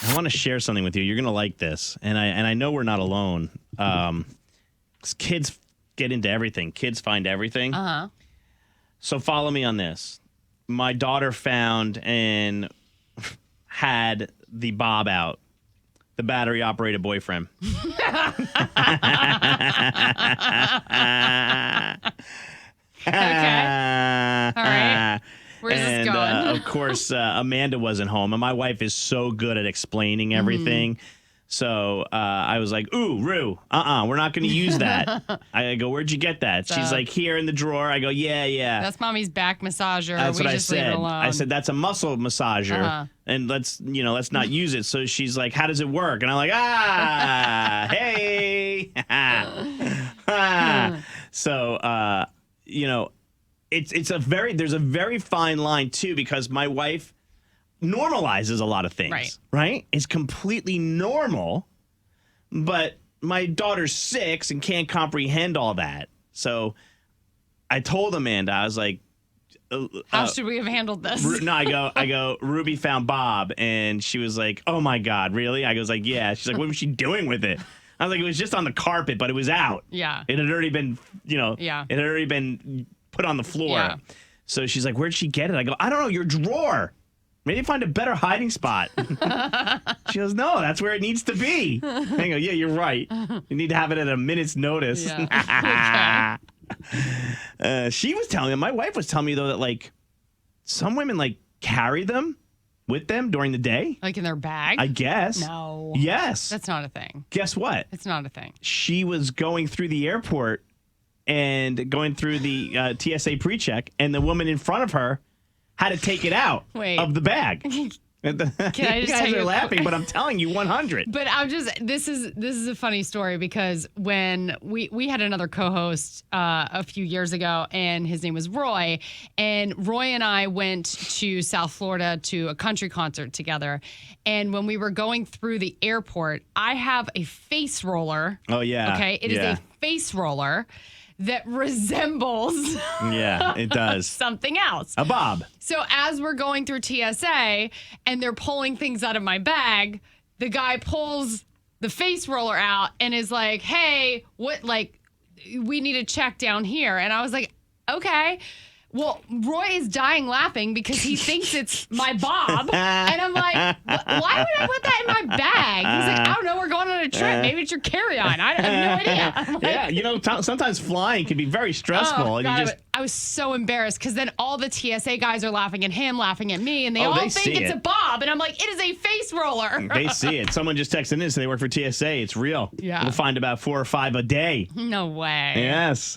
I want to share something with you. You're going to like this. And I know we're not alone. 'Cause kids get into everything. Kids find everything. Uh-huh. So follow me on this. My daughter found and had the Bob out, the battery-operated boyfriend. Okay. All right. Where's this going? Of course, Amanda wasn't home, and my wife is so good at explaining everything. So I was like, ooh, Rue, we're not going to use that. I go, where'd you get that? She's like, here in the drawer. I go, yeah. That's mommy's back massager. That's we what just I leave said. it alone. I said, that's a muscle massager, and let's not use it. So she's like, how does it work? And I'm like, hey. So, there's a very fine line too, because my wife normalizes a lot of things, right? It's completely normal, but my daughter's 6 and can't comprehend all that. So I told Amanda, I was like, how should we have handled this? No, I go, Ruby found Bob, and she was like, oh my God, really? I was like, yeah. She's like, what was she doing with it? I was like, it was just on the carpet, but it was out. Yeah. It had already been, it had already been put on the floor. Yeah. So she's like, where'd she get it? I go, I don't know, your drawer. Maybe find a better hiding spot. She goes, no, that's where it needs to be. I go, yeah, you're right. You need to have it at a minute's notice. Yeah. She was telling me, my wife was telling me, though, that, like, some women, like, carry them with them during the day. Like in their bag? I guess. No. Yes. That's not a thing. Guess what? It's not a thing. She was going through the airport and going through the TSA pre-check, and the woman in front of her had to take it out of the bag. Can I just you guys are laughing, but I'm telling you, 100. But this is a funny story, because when we had another co-host a few years ago, and his name was Roy, and Roy and I went to South Florida to a country concert together, and when we were going through the airport, I have a face roller. Oh yeah. Okay, it is a face roller that resembles it does something else. A Bob. So as we're going through TSA and they're pulling things out of my bag, the guy pulls the face roller out and is like, hey, we need a check down here. And I was like, okay. Well, Roy is dying laughing because he thinks it's my Bob. And I'm like, why would I put that in my bag? He's like, I don't know. We're going on a trip. Maybe it's your carry-on. I have no idea. Like, sometimes flying can be very stressful. Oh, and God, I was so embarrassed, because then all the TSA guys are laughing at him, laughing at me, and they all think it's a Bob. And I'm like, it is a face roller. They see it. Someone just texted in, so they work for TSA. It's real. Yeah. We'll find about 4 or 5 a day. No way. Yes.